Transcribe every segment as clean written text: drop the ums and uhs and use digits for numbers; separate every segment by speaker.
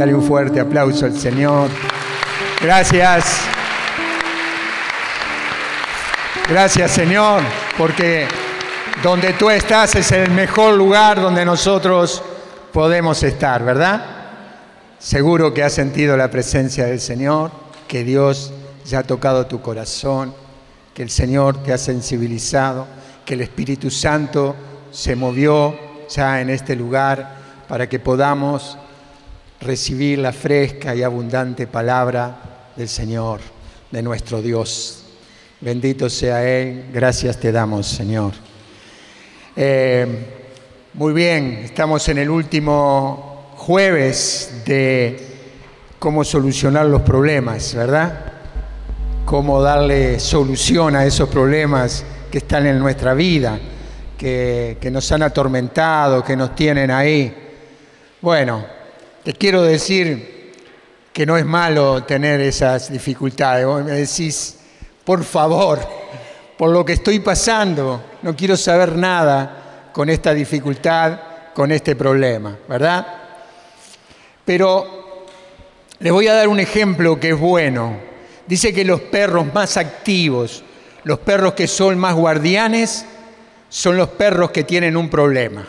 Speaker 1: Dale un fuerte aplauso al Señor. Gracias. Gracias, Señor, porque donde tú estás es el mejor lugar donde nosotros podemos estar, ¿verdad? Seguro que has sentido la presencia del Señor, que Dios ya ha tocado tu corazón, que el Señor te ha sensibilizado, que el Espíritu Santo se movió ya en este lugar para que podamos recibir la fresca y abundante palabra del Señor, de nuestro Dios. Bendito sea Él, gracias te damos, Señor. Muy bien, estamos en el último jueves de cómo solucionar los problemas, ¿verdad? Cómo darle solución a esos problemas que están en nuestra vida, que nos han atormentado, que nos tienen ahí. Bueno, te quiero decir que no es malo tener esas dificultades. Vos me decís, por favor, por lo que estoy pasando, no quiero saber nada con esta dificultad, con este problema, ¿verdad? Pero les voy a dar un ejemplo que es bueno. Dice que los perros más activos, los perros que son más guardianes, son los perros que tienen un problema.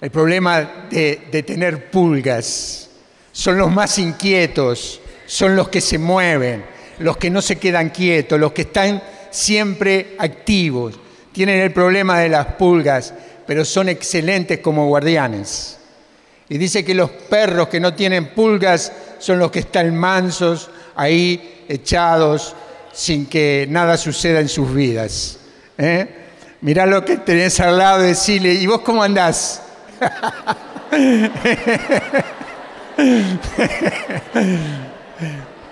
Speaker 1: El problema de tener pulgas. Son los más inquietos, son los que se mueven, los que no se quedan quietos, los que están siempre activos. Tienen el problema de las pulgas, pero son excelentes como guardianes. Y dice que los perros que no tienen pulgas son los que están mansos, ahí echados, sin que nada suceda en sus vidas. Mirá lo que tenés al lado y decirle, ¿y vos cómo andás?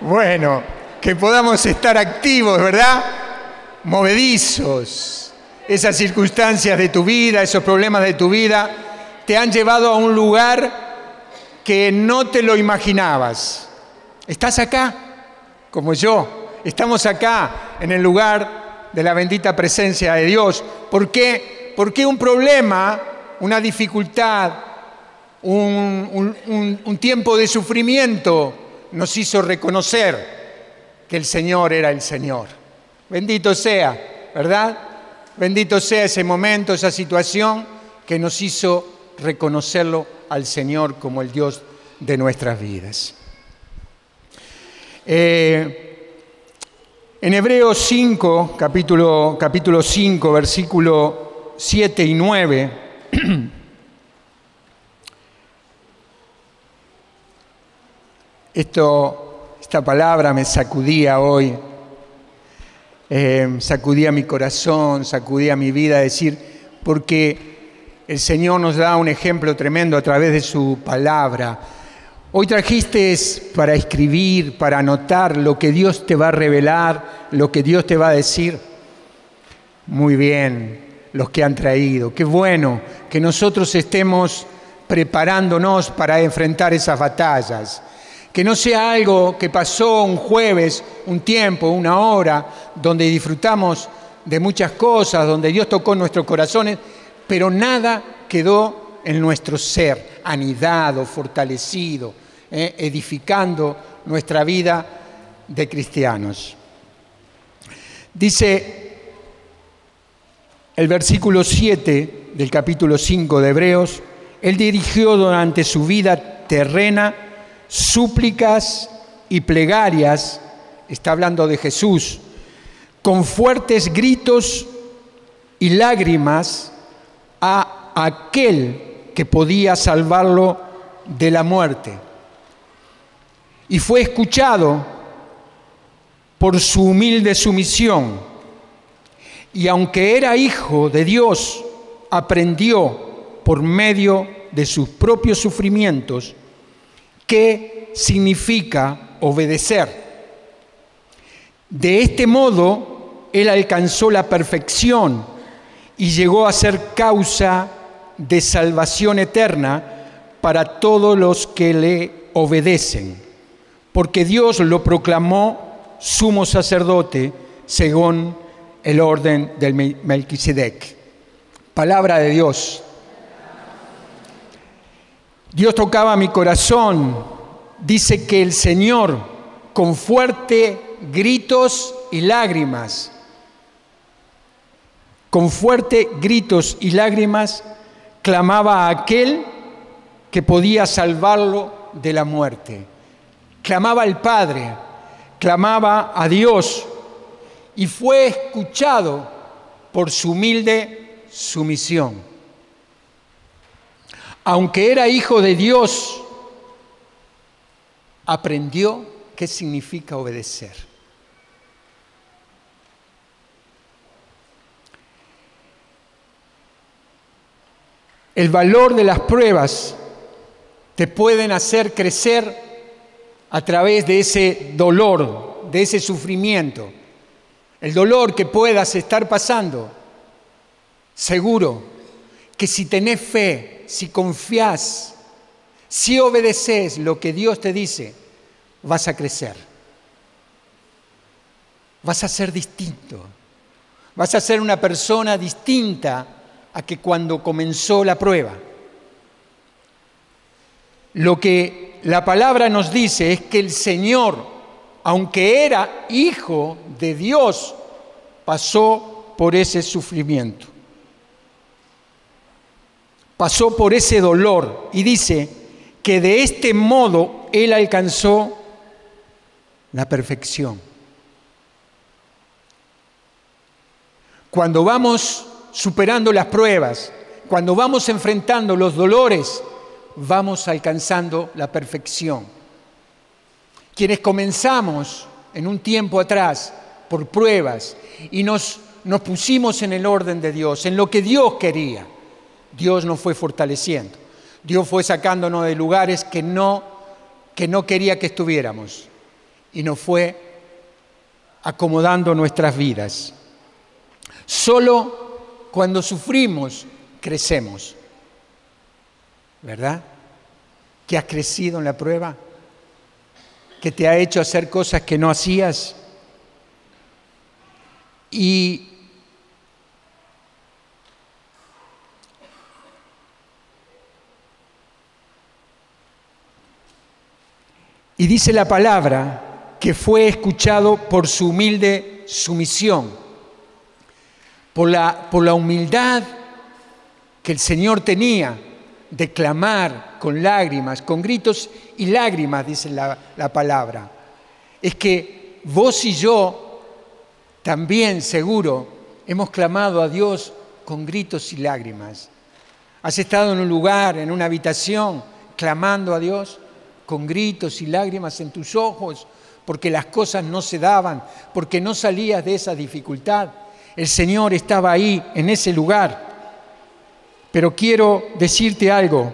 Speaker 1: Bueno, que podamos estar activos, ¿verdad? Movedizos. Esas circunstancias de tu vida, esos problemas de tu vida, te han llevado a un lugar que no te lo imaginabas. Estás acá, como yo. Estamos acá, en el lugar de la bendita presencia de Dios. ¿Por qué? Porque un problema, una dificultad, un tiempo de sufrimiento nos hizo reconocer que el Señor era el Señor. Bendito sea, ¿verdad? Bendito sea ese momento, esa situación que nos hizo reconocerlo al Señor como el Dios de nuestras vidas. En Hebreos 5, capítulo 5, versículo 7 y 9, esta palabra me sacudía hoy, sacudía mi corazón, sacudía mi vida, decir, porque el Señor nos da un ejemplo tremendo a través de su palabra. Hoy trajiste para escribir, para anotar lo que Dios te va a revelar, lo que Dios te va a decir. Muy bien, los que han traído. Qué bueno que nosotros estemos preparándonos para enfrentar esas batallas. Que no sea algo que pasó un jueves, un tiempo, una hora, donde disfrutamos de muchas cosas, donde Dios tocó nuestros corazones, pero nada quedó en nuestro ser, anidado, fortalecido, edificando nuestra vida de cristianos. Dice el versículo 7 del capítulo 5 de Hebreos, Él dirigió durante su vida terrena súplicas y plegarias, está hablando de Jesús, con fuertes gritos y lágrimas a aquel que podía salvarlo de la muerte. Y fue escuchado por su humilde sumisión. Y aunque era hijo de Dios, aprendió por medio de sus propios sufrimientos qué significa obedecer. De este modo, él alcanzó la perfección y llegó a ser causa de salvación eterna para todos los que le obedecen, porque Dios lo proclamó sumo sacerdote según el orden del Melquisedec. Palabra de Dios. Dios tocaba mi corazón dice que el Señor, con fuertes gritos y lágrimas, clamaba a aquel que podía salvarlo de la muerte. Clamaba al Padre, clamaba a Dios y fue escuchado por su humilde sumisión. Aunque era hijo de Dios, aprendió qué significa obedecer. El valor de las pruebas te pueden hacer crecer a través de ese dolor, de ese sufrimiento. El dolor que puedas estar pasando, seguro que si tenés fe, si confías, si obedeces lo que Dios te dice, vas a crecer. Vas a ser distinto. Vas a ser una persona distinta a que cuando comenzó la prueba. Lo que la palabra nos dice es que el Señor, aunque era hijo de Dios, pasó por ese sufrimiento. Pasó por ese dolor y dice que de este modo Él alcanzó la perfección. Cuando vamos superando las pruebas, cuando vamos enfrentando los dolores, vamos alcanzando la perfección. Quienes comenzamos en un tiempo atrás por pruebas y nos pusimos en el orden de Dios, en lo que Dios quería, Dios nos fue fortaleciendo. Dios fue sacándonos de lugares que no quería que estuviéramos y nos fue acomodando nuestras vidas. Solo cuando sufrimos, crecemos. ¿Verdad? ¿Que has crecido en la prueba? ¿Que te ha hecho hacer cosas que no hacías? Y dice la palabra que fue escuchado por su humilde sumisión, por la humildad que el Señor tenía de clamar con lágrimas, con gritos y lágrimas, dice la palabra. Es que vos y yo también, seguro, hemos clamado a Dios con gritos y lágrimas. ¿Has estado en un lugar, en una habitación, clamando a Dios con gritos y lágrimas en tus ojos, porque las cosas no se daban, porque no salías de esa dificultad? El Señor estaba ahí, en ese lugar. Pero quiero decirte algo.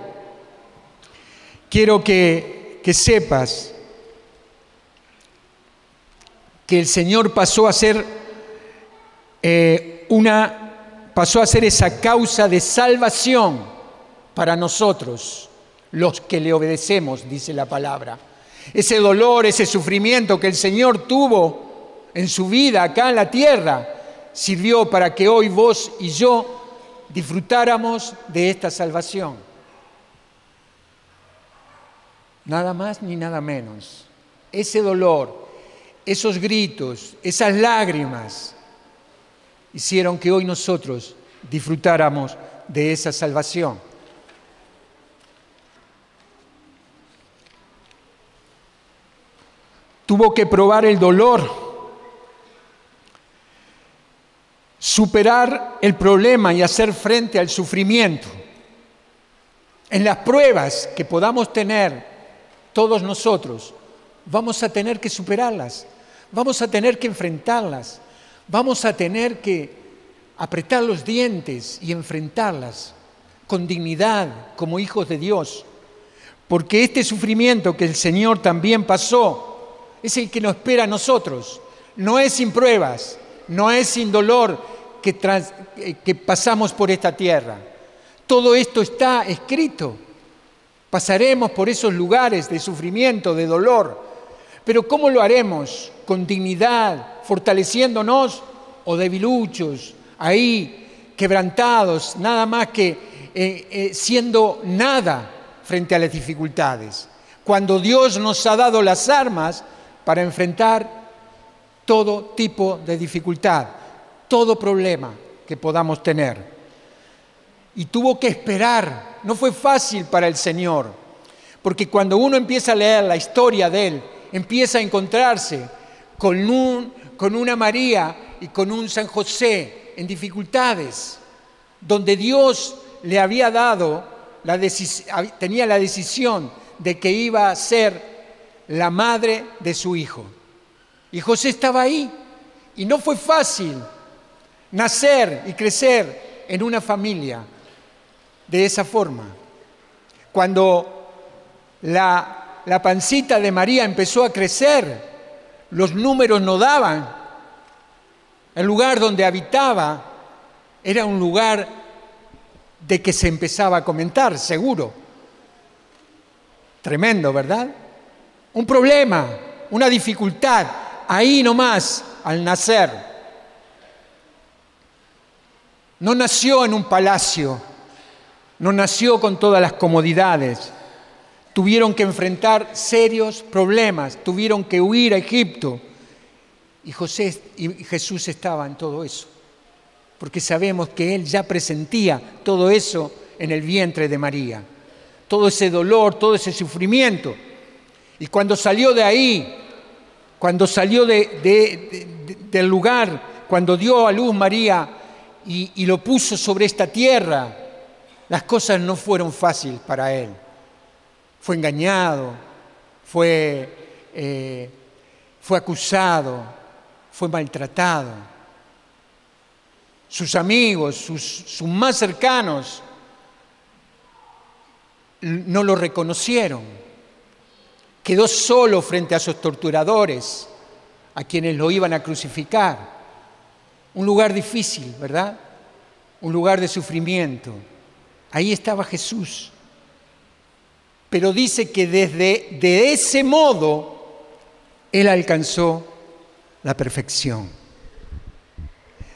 Speaker 1: Quiero que sepas que el Señor pasó a ser esa causa de salvación para nosotros, los que le obedecemos, dice la palabra. Ese dolor, ese sufrimiento que el Señor tuvo en su vida acá en la tierra, sirvió para que hoy vos y yo disfrutáramos de esta salvación. Nada más ni nada menos. Ese dolor, esos gritos, esas lágrimas, hicieron que hoy nosotros disfrutáramos de esa salvación. Tuvo que probar el dolor, superar el problema y hacer frente al sufrimiento. En las pruebas que podamos tener todos nosotros, vamos a tener que superarlas, vamos a tener que enfrentarlas, vamos a tener que apretar los dientes y enfrentarlas con dignidad como hijos de Dios. Porque este sufrimiento que el Señor también pasó es el que nos espera a nosotros. No es sin pruebas, no es sin dolor que pasamos por esta tierra. Todo esto está escrito. Pasaremos por esos lugares de sufrimiento, de dolor. Pero ¿cómo lo haremos? ¿Con dignidad, fortaleciéndonos o debiluchos, ahí quebrantados, nada más que siendo nada frente a las dificultades? cuando Dios nos ha dado las armas para enfrentar todo tipo de dificultad, todo problema que podamos tener. Y tuvo que esperar, no fue fácil para el Señor, porque cuando uno empieza a leer la historia de Él, empieza a encontrarse con una María y con un San José en dificultades, donde Dios le había dado, tenía la decisión de que iba a ser la madre de su hijo. Y José estaba ahí, y no fue fácil nacer y crecer en una familia de esa forma. Cuando la pancita de María empezó a crecer, los números no daban. El lugar donde habitaba era un lugar de que se empezaba a comentar, seguro. Tremendo, ¿verdad? Un problema, una dificultad, ahí nomás, al nacer. No nació en un palacio, no nació con todas las comodidades. Tuvieron que enfrentar serios problemas, tuvieron que huir a Egipto. Y Jesús estaba en todo eso, porque sabemos que Él ya presentía todo eso en el vientre de María. Todo ese dolor, todo ese sufrimiento. Y cuando salió de ahí, cuando salió del lugar, cuando dio a luz María y lo puso sobre esta tierra, las cosas no fueron fáciles para Él. Fue engañado, fue acusado, fue maltratado. Sus amigos, sus más cercanos, no lo reconocieron. Quedó solo frente a sus torturadores, a quienes lo iban a crucificar. Un lugar difícil, ¿verdad? Un lugar de sufrimiento. Ahí estaba Jesús. Pero dice que de ese modo Él alcanzó la perfección.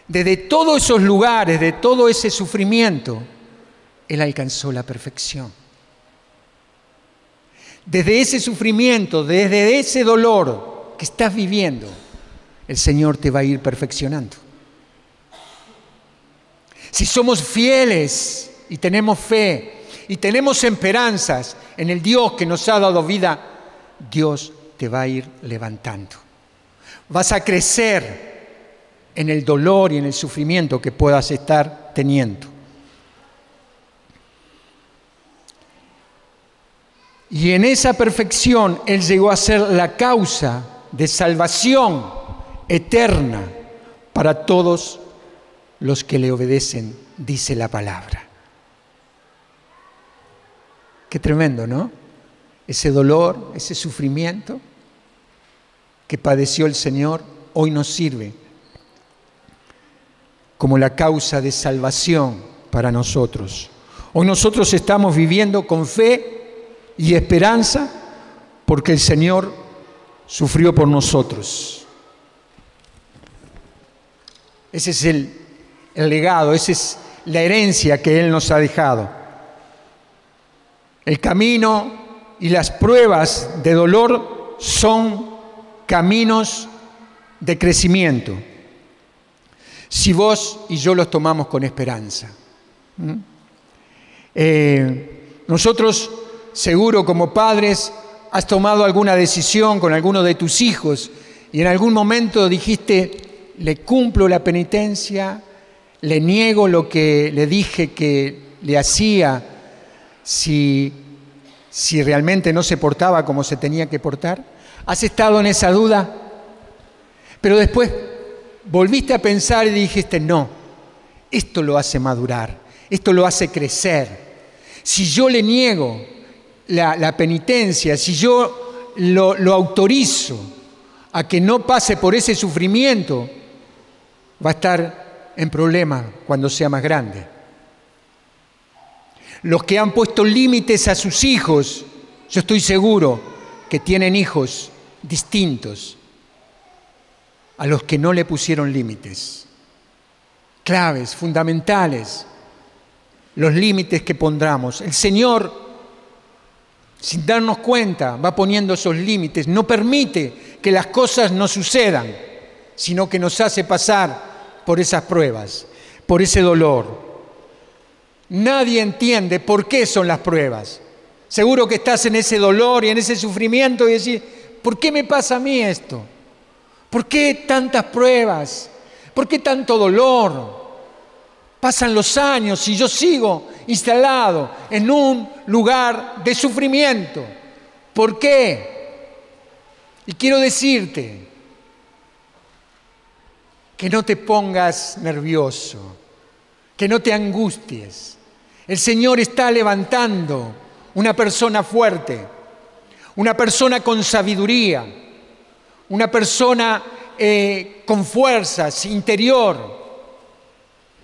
Speaker 1: Desde todos esos lugares, de todo ese sufrimiento, Él alcanzó la perfección. Desde ese sufrimiento, desde ese dolor que estás viviendo, el Señor te va a ir perfeccionando. Si somos fieles y tenemos fe y tenemos esperanzas en el Dios que nos ha dado vida, Dios te va a ir levantando. Vas a crecer en el dolor y en el sufrimiento que puedas estar teniendo. Y en esa perfección Él llegó a ser la causa de salvación eterna para todos los que le obedecen, dice la palabra. Qué tremendo, ¿no? Ese dolor, ese sufrimiento que padeció el Señor, hoy nos sirve como la causa de salvación para nosotros. Hoy nosotros estamos viviendo con fe y esperanza porque el Señor sufrió por nosotros. Ese es el legado, esa es la herencia que Él nos ha dejado. El camino y las pruebas de dolor son caminos de crecimiento, si vos y yo los tomamos con esperanza. Nosotros, seguro como padres, has tomado alguna decisión con alguno de tus hijos y en algún momento dijiste, le cumplo la penitencia, le niego lo que le dije que le hacía si realmente no se portaba como se tenía que portar. ¿Has estado en esa duda? Pero después volviste a pensar y dijiste, no, esto lo hace madurar, esto lo hace crecer. Si yo le niego la penitencia, si yo lo autorizo a que no pase por ese sufrimiento, va a estar en problemas cuando sea más grande. Los que han puesto límites a sus hijos, yo estoy seguro que tienen hijos distintos a los que no le pusieron límites. Claves, fundamentales, los límites que pondramos. El Señor sin darnos cuenta, va poniendo esos límites. No permite que las cosas nos sucedan, sino que nos hace pasar por esas pruebas, por ese dolor. Nadie entiende por qué son las pruebas. Seguro que estás en ese dolor y en ese sufrimiento y decís, ¿por qué me pasa a mí esto? ¿Por qué tantas pruebas? ¿Por qué tanto dolor? Pasan los años y yo sigo instalado en un lugar de sufrimiento. ¿Por qué? Y quiero decirte que no te pongas nervioso, que no te angusties. El Señor está levantando una persona fuerte, una persona con sabiduría, una persona con fuerzas interior.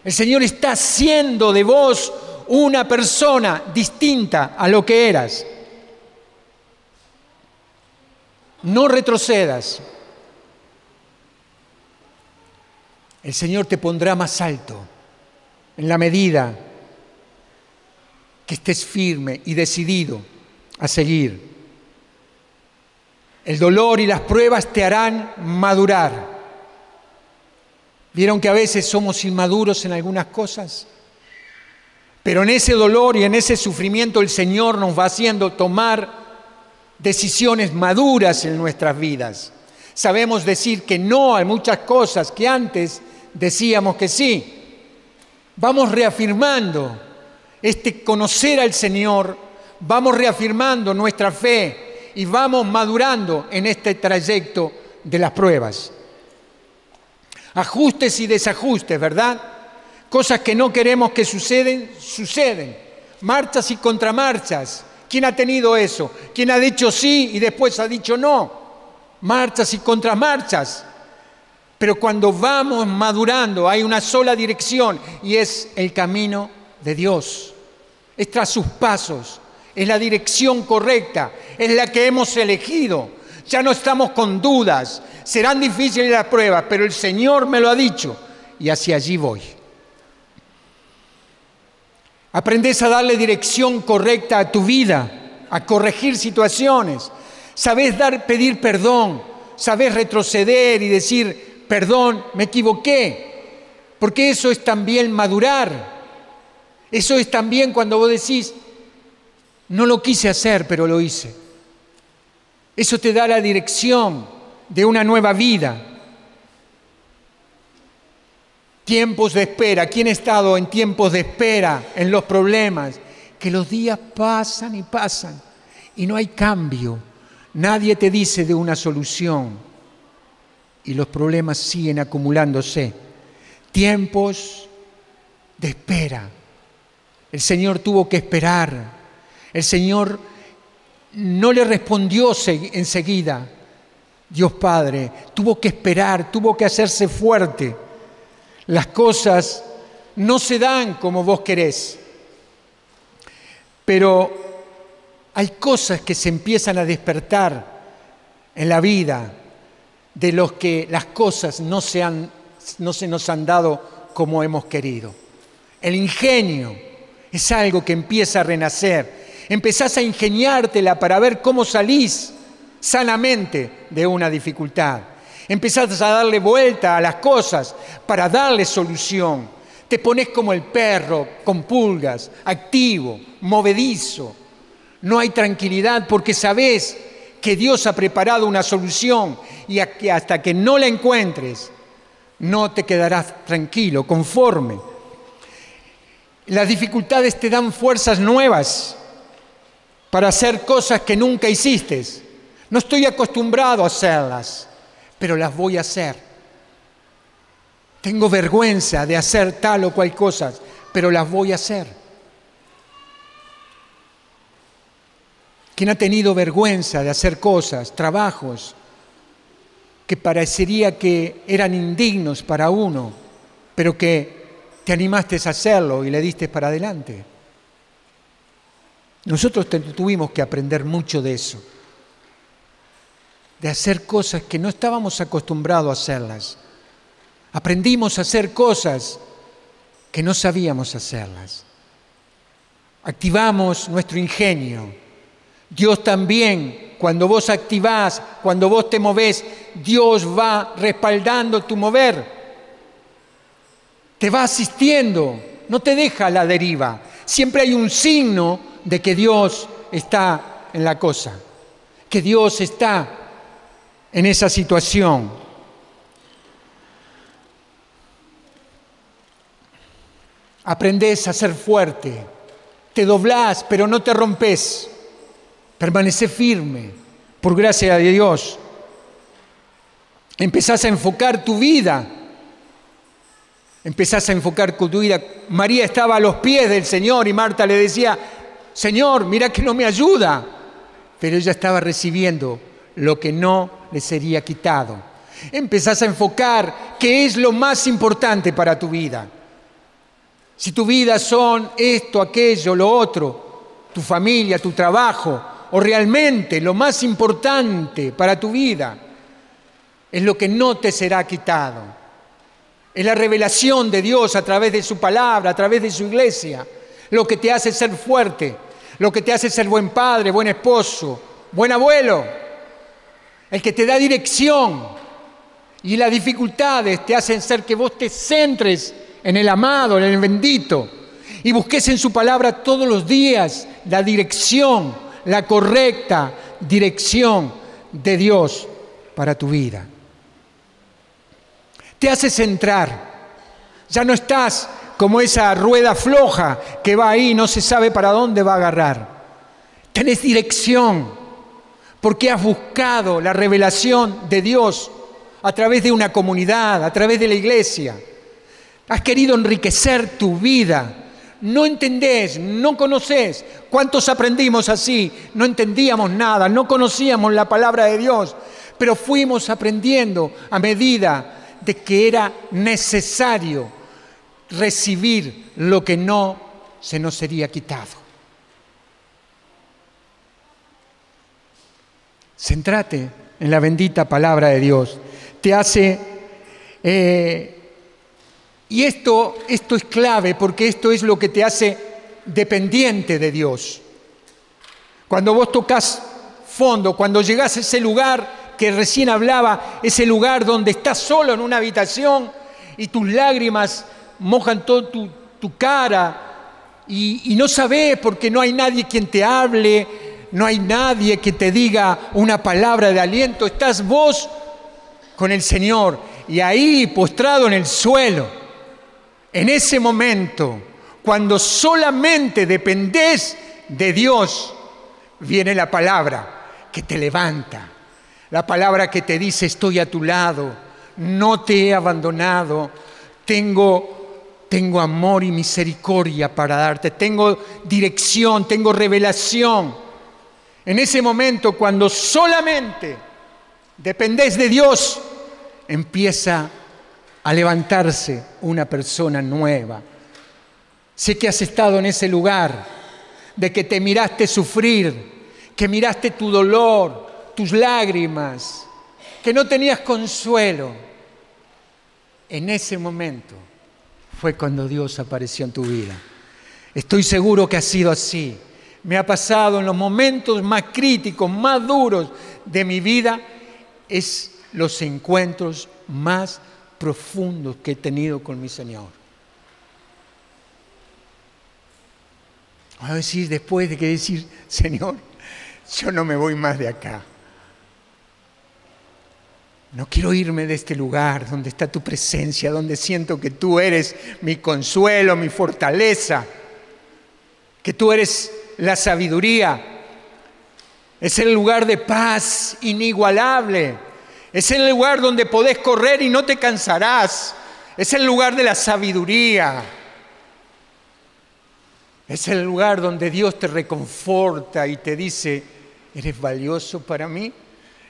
Speaker 1: El Señor está haciendo de vos una persona distinta a lo que eras. No retrocedas. El Señor te pondrá más alto en la medida que estés firme y decidido a seguir. El dolor y las pruebas te harán madurar. ¿Vieron que a veces somos inmaduros en algunas cosas? Pero en ese dolor y en ese sufrimiento el Señor nos va haciendo tomar decisiones maduras en nuestras vidas. Sabemos decir que no a muchas cosas que antes decíamos que sí. Vamos reafirmando este conocer al Señor, vamos reafirmando nuestra fe y vamos madurando en este trayecto de las pruebas. Ajustes y desajustes, ¿verdad? Cosas que no queremos que suceden. Marchas y contramarchas. ¿Quién ha tenido eso? ¿Quién ha dicho sí y después ha dicho no? Marchas y contramarchas. Pero cuando vamos madurando hay una sola dirección y es el camino de Dios. Es tras sus pasos, es la dirección correcta, es la que hemos elegido. Ya no estamos con dudas, serán difíciles las pruebas, pero el Señor me lo ha dicho y hacia allí voy. Aprendés a darle dirección correcta a tu vida, a corregir situaciones. Sabés pedir perdón, sabés retroceder y decir, perdón, me equivoqué. Porque eso es también madurar. Eso es también cuando vos decís, no lo quise hacer, pero lo hice. Eso te da la dirección de una nueva vida. Tiempos de espera. ¿Quién ha estado en tiempos de espera en los problemas? Que los días pasan y pasan y no hay cambio. Nadie te dice de una solución y los problemas siguen acumulándose. Tiempos de espera. El Señor tuvo que esperar. El Señor no le respondió enseguida. Dios Padre tuvo que esperar, tuvo que hacerse fuerte. Las cosas no se dan como vos querés, pero hay cosas que se empiezan a despertar en la vida de los que las cosas no se nos han dado como hemos querido. El ingenio es algo que empieza a renacer. Empezás a ingeniártela para ver cómo salís sanamente de una dificultad. Empezás a darle vuelta a las cosas para darle solución. Te pones como el perro, con pulgas, activo, movedizo. No hay tranquilidad porque sabés que Dios ha preparado una solución y hasta que no la encuentres, no te quedarás tranquilo, conforme. Las dificultades te dan fuerzas nuevas para hacer cosas que nunca hiciste. No estoy acostumbrado a hacerlas, pero las voy a hacer. Tengo vergüenza de hacer tal o cual cosa, pero las voy a hacer. ¿Quién ha tenido vergüenza de hacer cosas, trabajos, que parecería que eran indignos para uno, pero que te animaste a hacerlo y le diste para adelante? Nosotros tuvimos que aprender mucho de eso, de hacer cosas que no estábamos acostumbrados a hacerlas. Aprendimos a hacer cosas que no sabíamos hacerlas. Activamos nuestro ingenio, Dios también, cuando vos activás, cuando vos te movés, Dios va respaldando tu mover. Te va asistiendo, no te deja a la deriva. Siempre hay un signo de que Dios está en la cosa, que Dios está en esa situación. Aprendés a ser fuerte, te doblás, pero no te rompés. Permanecé firme, por gracia de Dios. Empezás a enfocar tu vida. Empezás a enfocar tu vida. María estaba a los pies del Señor y Marta le decía, Señor, mira que no me ayuda. Pero ella estaba recibiendo lo que no le sería quitado. Empezás a enfocar qué es lo más importante para tu vida. Si tu vida son esto, aquello, lo otro, tu familia, tu trabajo, o realmente lo más importante para tu vida es lo que no te será quitado. Es la revelación de Dios a través de su palabra, a través de su iglesia, lo que te hace ser fuerte, lo que te hace ser buen padre, buen esposo, buen abuelo, el que te da dirección. Y las dificultades te hacen ser que vos te centres en el amado, en el bendito, y busques en su palabra todos los días la dirección, la correcta dirección de Dios para tu vida. Te hace centrar. Ya no estás como esa rueda floja que va ahí y no se sabe para dónde va a agarrar. Tenés dirección porque has buscado la revelación de Dios a través de una comunidad, a través de la iglesia. Has querido enriquecer tu vida. No entendés, no conocés. ¿Cuántos aprendimos así? No entendíamos nada, no conocíamos la palabra de Dios, pero fuimos aprendiendo a medida de que era necesario recibir lo que no se nos sería quitado. Centrate en la bendita palabra de Dios. Te hace... Y esto es clave porque esto es lo que te hace dependiente de Dios. Cuando vos tocas fondo, cuando llegás a ese lugar que recién hablaba, ese lugar donde estás solo en una habitación y tus lágrimas mojan toda tu cara y no sabés porque no hay nadie quien te hable, no hay nadie que te diga una palabra de aliento, estás vos con el Señor y ahí postrado en el suelo. En ese momento, cuando solamente dependés de Dios, viene la palabra que te levanta, la palabra que te dice estoy a tu lado, no te he abandonado, tengo amor y misericordia para darte, tengo dirección, tengo revelación. En ese momento, cuando solamente dependés de Dios, empieza a levantarse una persona nueva. Sé que has estado en ese lugar de que te miraste sufrir, que miraste tu dolor, tus lágrimas, que no tenías consuelo. En ese momento fue cuando Dios apareció en tu vida. Estoy seguro que ha sido así. Me ha pasado en los momentos más críticos, más duros de mi vida, es los encuentros más profundos que he tenido con mi Señor. A decir, después de que decir, Señor, yo no me voy más de acá. No quiero irme de este lugar donde está tu presencia, donde siento que tú eres mi consuelo, mi fortaleza, que tú eres la sabiduría. Es el lugar de paz inigualable. Es el lugar donde podés correr y no te cansarás. Es el lugar de la sabiduría. Es el lugar donde Dios te reconforta y te dice, ¿eres valioso para mí?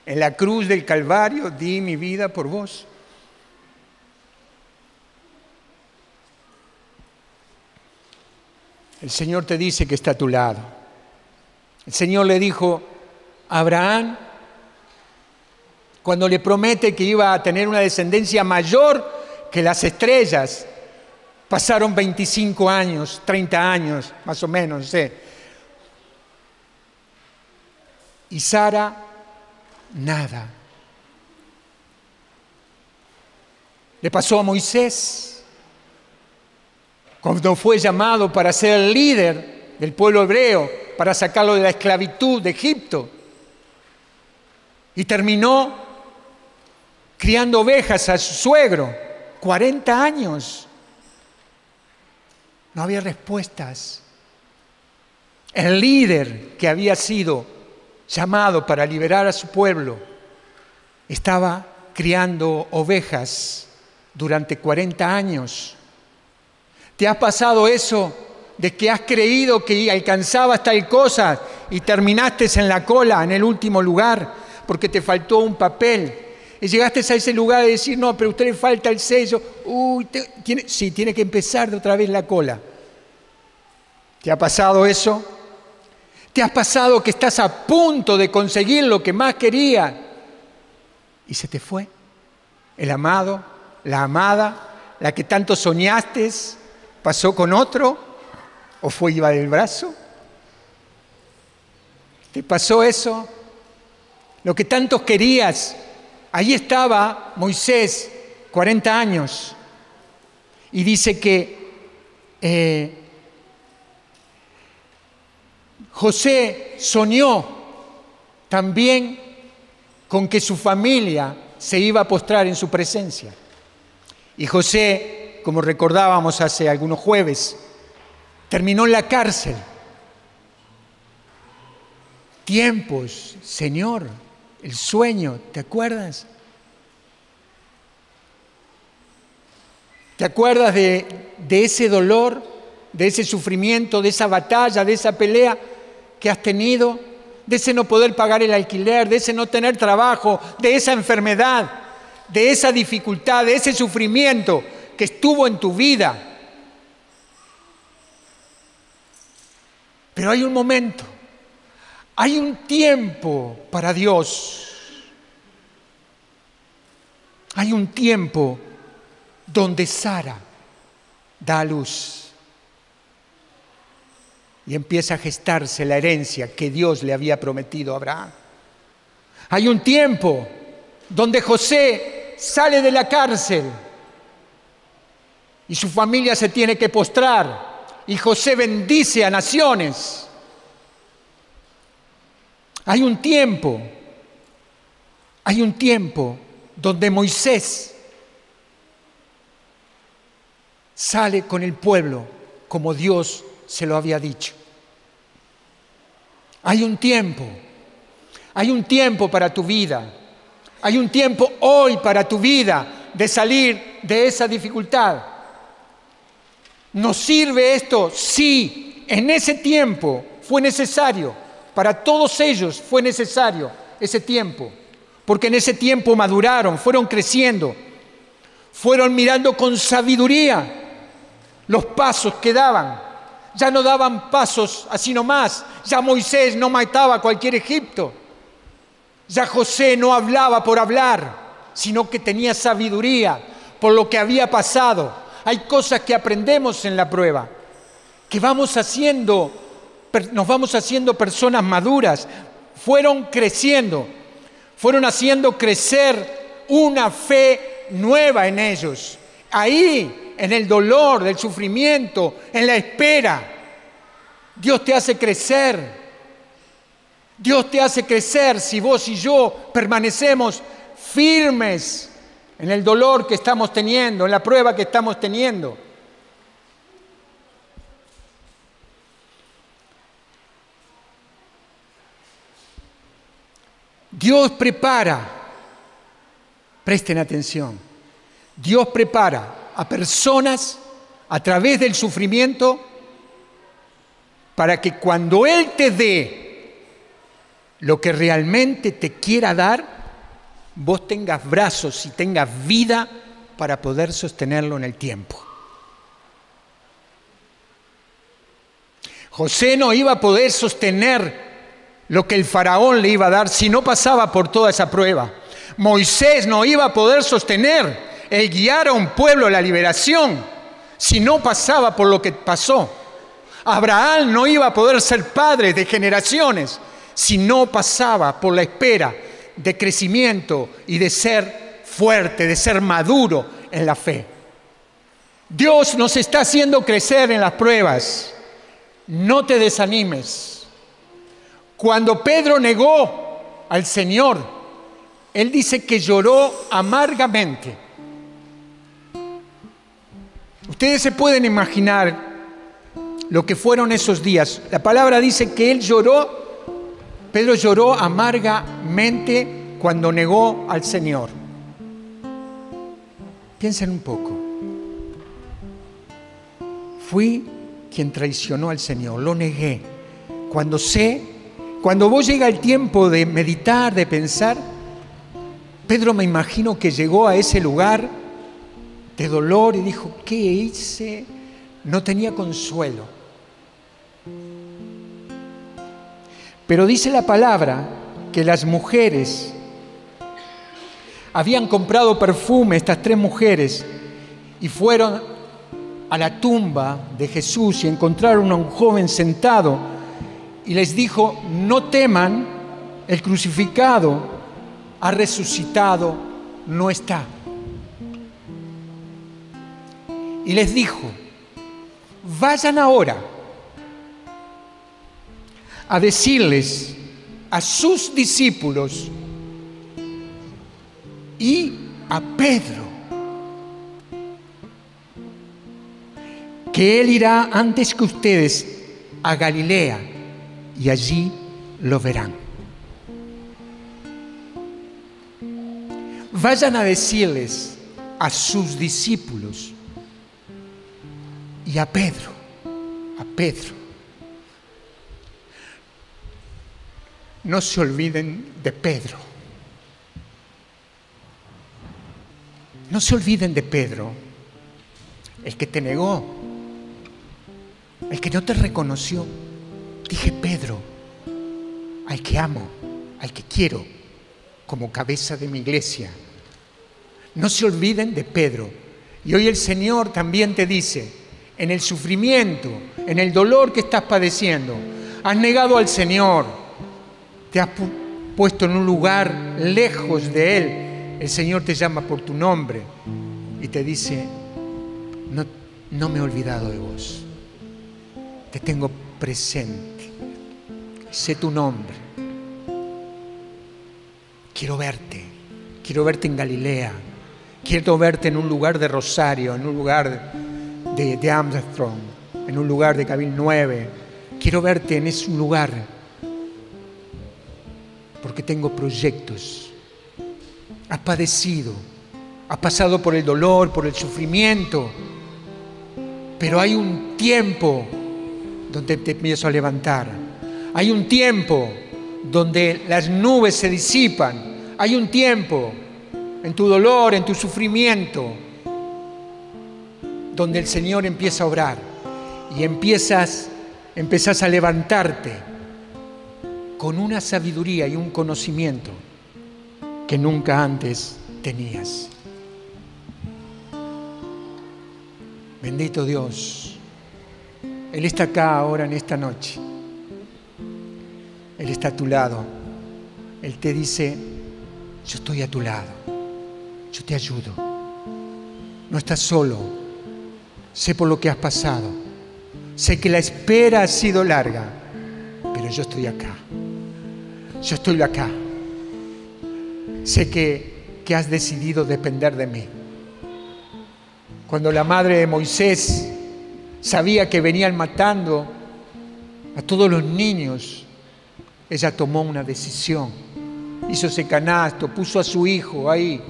Speaker 1: En la cruz del Calvario di mi vida por vos. El Señor te dice que está a tu lado. El Señor le dijo a Abraham, cuando le promete que iba a tener una descendencia mayor que las estrellas, pasaron 25 años, 30 años, más o menos, no sé. Y Sara, nada. Le pasó a Moisés, cuando fue llamado para ser el líder del pueblo hebreo, para sacarlo de la esclavitud de Egipto. Y terminó criando ovejas a su suegro, 40 años. No había respuestas. El líder que había sido llamado para liberar a su pueblo estaba criando ovejas durante 40 años. ¿Te ha pasado eso de que has creído que alcanzabas tal cosa y terminaste en la cola, en el último lugar, porque te faltó un papel? Y llegaste a ese lugar de decir, no, pero a usted le falta el sello. Tiene que empezar de otra vez la cola. ¿Te ha pasado eso? ¿Te ha pasado que estás a punto de conseguir lo que más querías y se te fue? El amado, la amada, la que tanto soñaste, pasó con otro o fue llevar el brazo. ¿Te pasó eso? Lo que tanto querías. Ahí estaba Moisés, 40 años. Y dice que José soñó también con que su familia se iba a postrar en su presencia. Y José, como recordábamos hace algunos jueves, terminó en la cárcel. Tiempos, Señor, el sueño, ¿te acuerdas? ¿Te acuerdas de ese dolor, de ese sufrimiento, de esa batalla, de esa pelea que has tenido? De ese no poder pagar el alquiler, de ese no tener trabajo, de esa enfermedad, de esa dificultad, de ese sufrimiento que estuvo en tu vida. Pero hay un momento, hay un tiempo para Dios. Hay un tiempo donde Sara da a luz y empieza a gestarse la herencia que Dios le había prometido a Abraham. Hay un tiempo donde José sale de la cárcel y su familia se tiene que postrar y José bendice a naciones. Hay un tiempo donde Moisés sale con el pueblo como Dios se lo había dicho. Hay un tiempo para tu vida. Hay un tiempo hoy para tu vida de salir de esa dificultad. ¿Nos sirve esto? Sí, en ese tiempo fue necesario. Para todos ellos fue necesario ese tiempo. Porque en ese tiempo maduraron, fueron creciendo, fueron mirando con sabiduría los pasos que daban. Ya no daban pasos así nomás. Ya Moisés no mataba a cualquier egipto. Ya José no hablaba por hablar, sino que tenía sabiduría por lo que había pasado. Hay cosas que aprendemos en la prueba, que nos vamos haciendo personas maduras. Fueron creciendo, fueron haciendo crecer una fe nueva en ellos. Ahí, en el dolor, del sufrimiento, en la espera, Dios te hace crecer. Dios te hace crecer si vos y yo permanecemos firmes en el dolor que estamos teniendo, en la prueba que estamos teniendo. Dios prepara, presten atención, Dios prepara a personas a través del sufrimiento para que cuando Él te dé lo que realmente te quiera dar, vos tengas brazos y tengas vida para poder sostenerlo en el tiempo. José no iba a poder sostener lo que el faraón le iba a dar si no pasaba por toda esa prueba. Moisés no iba a poder sostener el guiar a un pueblo a la liberación si no pasaba por lo que pasó. Abraham no iba a poder ser padre de generaciones si no pasaba por la espera de crecimiento y de ser fuerte, de ser maduro en la fe. Dios nos está haciendo crecer en las pruebas. No te desanimes. Cuando Pedro negó al Señor, él dice que lloró amargamente. Ustedes se pueden imaginar lo que fueron esos días. La palabra dice que Pedro lloró amargamente cuando negó al Señor. Piensen un poco. Fui quien traicionó al Señor, lo negué. Cuando vos llega el tiempo de meditar, de pensar, Pedro me imagino que llegó a ese lugar de dolor y dijo, ¿qué hice? No tenía consuelo. Pero dice la palabra que las mujeres habían comprado perfume, estas 3 mujeres, y fueron a la tumba de Jesús y encontraron a un joven sentado y les dijo, no teman, el crucificado ha resucitado, no está. Y les dijo, vayan ahora a decirles a sus discípulos y a Pedro que Él irá antes que ustedes a Galilea y allí lo verán. Vayan a decirles a sus discípulos y a Pedro. No se olviden de Pedro. No se olviden de Pedro, el que te negó, el que no te reconoció. Dije Pedro, al que amo, al que quiero, como cabeza de mi iglesia. No se olviden de Pedro. Y hoy el Señor también te dice, en el sufrimiento, en el dolor que estás padeciendo, has negado al Señor, te has puesto en un lugar lejos de Él. El Señor te llama por tu nombre y te dice, no me he olvidado de vos. Te tengo presente. Sé tu nombre. Quiero verte en Galilea. Quiero verte en un lugar de Rosario, en un lugar de Armstrong, en un lugar de Cabil 9. Quiero verte en ese lugar porque tengo proyectos. Has padecido, has pasado por el dolor, por el sufrimiento, pero hay un tiempo donde te empiezo a levantar. Hay un tiempo donde las nubes se disipan. Hay un tiempo en tu dolor, en tu sufrimiento, donde el Señor empieza a obrar y empezás a levantarte con una sabiduría y un conocimiento que nunca antes tenías. Bendito Dios. Él está acá ahora en esta noche. Él está a tu lado. Él te dice, yo estoy a tu lado. Yo te ayudo. No estás solo. Sé por lo que has pasado. Sé que la espera ha sido larga, pero yo estoy acá. Yo estoy acá. Sé que has decidido depender de mí. Cuando la madre de Moisés sabía que venían matando a todos los niños, ella tomó una decisión. Hizo ese canasto, puso a su hijo ahí.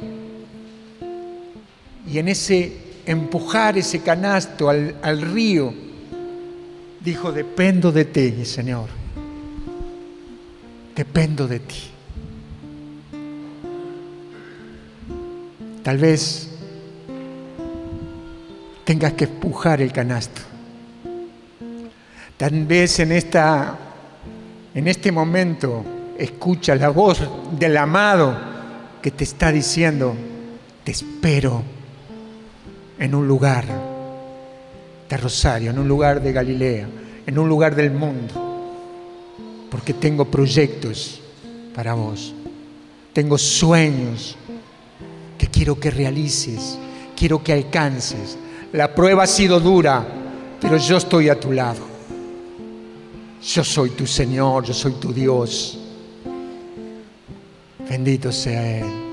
Speaker 1: Y en ese empujar ese canasto al río, dijo, dependo de ti, Señor. Dependo de ti. Tal vez tengas que empujar el canasto. Tal vez en este momento escucha la voz del amado que te está diciendo, te espero en un lugar de Rosario, en un lugar de Galilea, en un lugar del mundo. porque tengo proyectos para vos. Tengo sueños que quiero que realices, quiero que alcances. La prueba ha sido dura, pero yo estoy a tu lado. Yo soy tu Señor, yo soy tu Dios. Bendito sea Él.